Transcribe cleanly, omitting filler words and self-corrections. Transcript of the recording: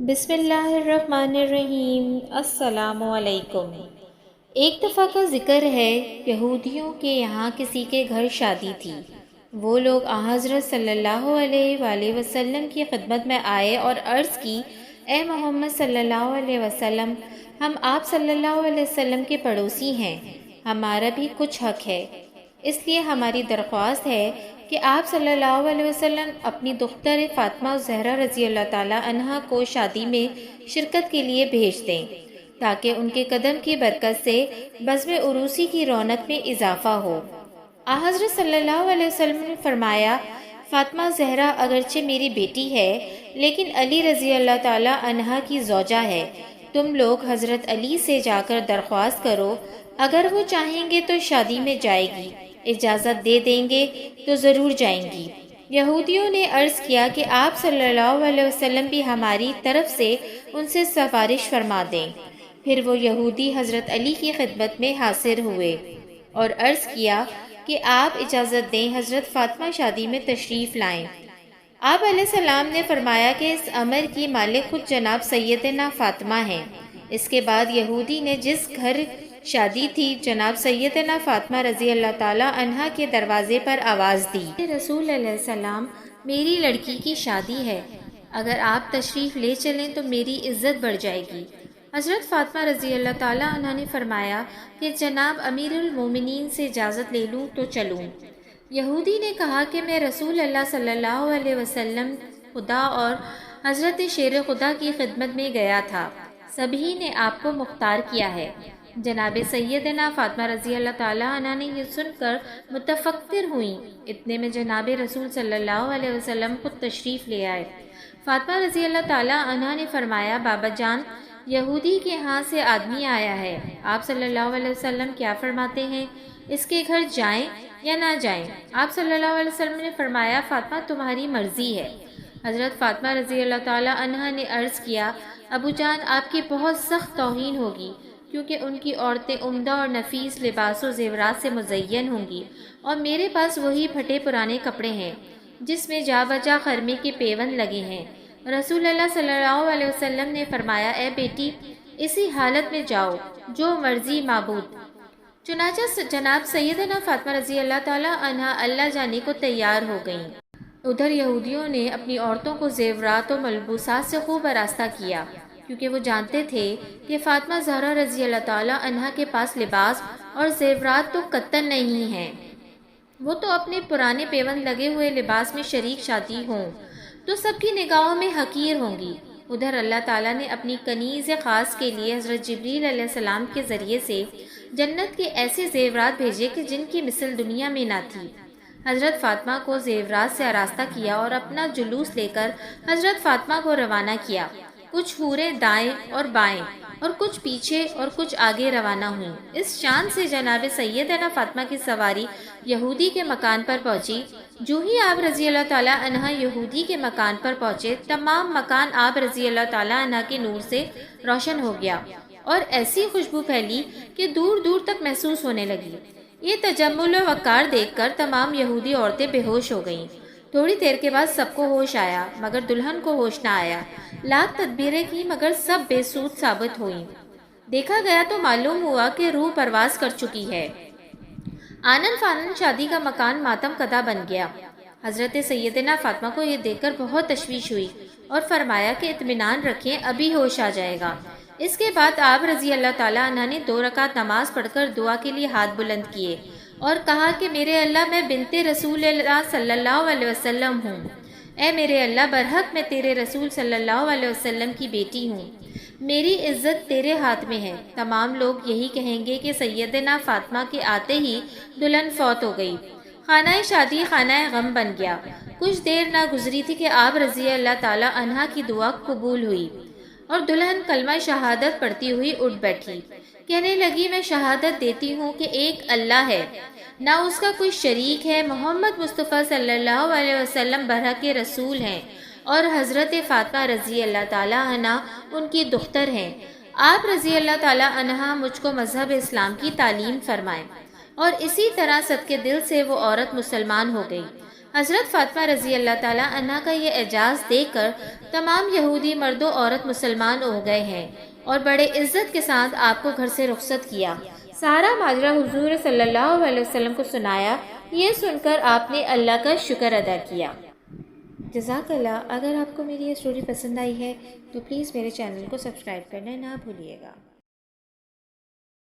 بسم اللہ الرحمن الرحیم۔ السلام علیکم۔ ایک دفعہ کا ذکر ہے، یہودیوں کے یہاں کسی کے گھر شادی تھی۔ وہ لوگ حضرت صلی اللہ علیہ وآلہ وسلم کی خدمت میں آئے اور عرض کی، اے محمد صلی اللہ علیہ وسلم، ہم آپ صلی اللہ علیہ وسلم کے پڑوسی ہیں، ہمارا بھی کچھ حق ہے، اس لیے ہماری درخواست ہے کہ آپ صلی اللہ علیہ وسلم اپنی دختر فاطمہ زہرا رضی اللہ تعالی عنہا کو شادی میں شرکت کے لیے بھیج دیں، تاکہ ان کے قدم کی برکت سے بزم عروسی کی رونق میں اضافہ ہو۔ حضرت صلی اللہ علیہ وسلم نے فرمایا، فاطمہ زہرا اگرچہ میری بیٹی ہے، لیکن علی رضی اللہ تعالی عنہا کی زوجہ ہے۔ تم لوگ حضرت علی سے جا کر درخواست کرو، اگر وہ چاہیں گے تو شادی میں جائے گی، اجازت دے دیں گے تو ضرور جائیں گی۔ یہودیوں نے عرض کیا کہ آپ صلی اللہ علیہ وسلم بھی ہماری طرف سے ان سے سفارش فرما دیں۔ پھر وہ یہودی حضرت علی کی خدمت میں حاضر ہوئے اور عرض کیا کہ آپ اجازت دیں، حضرت فاطمہ شادی میں تشریف لائیں۔ آپ علیہ السلام نے فرمایا کہ اس امر کی مالک خود جناب سیدنا فاطمہ ہیں۔ اس کے بعد یہودی نے جس گھر شادی تھی جناب سیدنا فاطمہ رضی اللہ تعالی عنہا کے دروازے پر آواز دی، رسول علیہ السلام، میری لڑکی کی شادی ہے، اگر آپ تشریف لے چلیں تو میری عزت بڑھ جائے گی۔ حضرت فاطمہ رضی اللہ تعالی عنہا نے فرمایا کہ جناب امیر المومنین سے اجازت لے لوں تو چلوں۔ یہودی نے کہا کہ میں رسول اللہ صلی اللہ علیہ وسلم، خدا اور حضرت شیر خدا کی خدمت میں گیا تھا، سبھی نے آپ کو مختار کیا ہے۔ جناب سیدنا فاطمہ رضی اللہ تعالی عنہ نے یہ سن کر متفکر ہوئیں، اتنے میں جناب رسول صلی اللہ علیہ وسلم خود تشریف لے آئے۔ فاطمہ رضی اللہ تعالی عنہ نے فرمایا، بابا جان، یہودی کے ہاں سے آدمی آیا ہے، آپ صلی اللہ علیہ وسلم کیا فرماتے ہیں، اس کے گھر جائیں یا نہ جائیں؟ آپ صلی اللہ علیہ وسلم نے فرمایا، فاطمہ تمہاری مرضی ہے۔ حضرت فاطمہ رضی اللہ تعالی عنہ نے عرض کیا، ابو جان، آپ کی بہت سخت توہین ہوگی، کیونکہ ان کی عورتیں عمدہ اور نفیس لباس و زیورات سے مزین ہوں گی، اور میرے پاس وہی پھٹے پرانے کپڑے ہیں جس میں جا بجا خرمے کے پیوند لگے ہیں۔ رسول اللہ صلی اللہ علیہ وسلم نے فرمایا، اے بیٹی، اسی حالت میں جاؤ، جو مرضی معبود۔ چنانچہ جناب سیدنا فاطمہ رضی اللہ تعالی عنہا اللہ جانے کو تیار ہو گئیں۔ ادھر یہودیوں نے اپنی عورتوں کو زیورات و ملبوسات سے خوب آراستہ کیا، کیونکہ وہ جانتے تھے کہ فاطمہ زہرا رضی اللہ تعالی عنہا کے پاس لباس اور زیورات تو قطعاً نہیں ہیں، وہ تو اپنے پرانے پیوند لگے ہوئے لباس میں شریک شادی ہوں تو سب کی نگاہوں میں حقیر ہوں گی۔ ادھر اللہ تعالیٰ نے اپنی کنیز خاص کے لیے حضرت جبریل علیہ السلام کے ذریعے سے جنت کے ایسے زیورات بھیجے کہ جن کی مثل دنیا میں نہ تھی۔ حضرت فاطمہ کو زیورات سے آراستہ کیا اور اپنا جلوس لے کر حضرت فاطمہ کو روانہ کیا۔ کچھ حوریں دائیں اور بائیں اور کچھ پیچھے اور کچھ آگے روانہ ہوئیں۔ اس شان سے جناب سیدنا فاطمہ کی سواری یہودی کے مکان پر پہنچی۔ جو ہی آپ رضی اللہ تعالیٰ عنہ یہودی کے مکان پر پہنچے، تمام مکان آپ رضی اللہ تعالیٰ عنہ کے نور سے روشن ہو گیا اور ایسی خوشبو پھیلی کہ دور دور تک محسوس ہونے لگی۔ یہ تجمل و وقار دیکھ کر تمام یہودی عورتیں بے ہوش ہو گئیں۔ تھوڑی دیر کے بعد سب کو ہوش آیا، مگر دلہن کو ہوش نہ آیا۔ لاکھ تدبیریں کی مگر سب بے سود ثابت ہوئیں۔ دیکھا گیا تو معلوم ہوا کہ روح پرواز کر چکی ہے۔ آنن فانن شادی کا مکان ماتم کدہ بن گیا۔ حضرت سیدنا فاطمہ کو یہ دیکھ کر بہت تشویش ہوئی اور فرمایا کہ اطمینان رکھیں، ابھی ہوش آ جائے گا۔ اس کے بعد آپ رضی اللہ تعالیٰ عنہ نے 2 رکعت نماز پڑھ کر دعا کے لیے ہاتھ بلند کیے اور کہا کہ میرے اللہ، میں بنت رسول اللہ صلی اللہ علیہ وسلم ہوں۔ اے میرے اللہ، برحق میں تیرے رسول صلی اللہ علیہ وسلم کی بیٹی ہوں، میری عزت تیرے ہاتھ میں ہے۔ تمام لوگ یہی کہیں گے کہ سیدنا فاطمہ کے آتے ہی دلہن فوت ہو گئی۔ خانہ شادی خانہ غم بن گیا۔ کچھ دیر نہ گزری تھی کہ آپ رضی اللہ تعالی عنہا کی دعا قبول ہوئی اور دلہن کلمہ شہادت پڑھتی ہوئی اٹھ بیٹھی۔ کہنے لگی، میں شہادت دیتی ہوں کہ ایک اللہ ہے، نہ اس کا کوئی شریک ہے، محمد مصطفیٰ صلی اللہ علیہ وسلم برحق رسول ہیں، اور حضرت فاطمہ رضی اللہ تعالی عنہ ان کی دختر ہیں۔ آپ رضی اللہ تعالی عنہ مجھ کو مذہب اسلام کی تعلیم فرمائیں۔ اور اسی طرح صدقے دل سے وہ عورت مسلمان ہو گئی۔ حضرت فاطمہ رضی اللہ تعالیٰ عنہ کا یہ اعجاز دیکھ کر تمام یہودی مرد و عورت مسلمان ہو گئے ہیں اور بڑے عزت کے ساتھ آپ کو گھر سے رخصت کیا۔ سارا ماجرا حضور صلی اللہ علیہ وسلم کو سنایا۔ یہ سن کر آپ نے اللہ کا شکر ادا کیا۔ جزاک اللہ۔ اگر آپ کو میری یہ سٹوری پسند آئی ہے تو پلیز میرے چینل کو سبسکرائب کرنا نہ بھولیے گا۔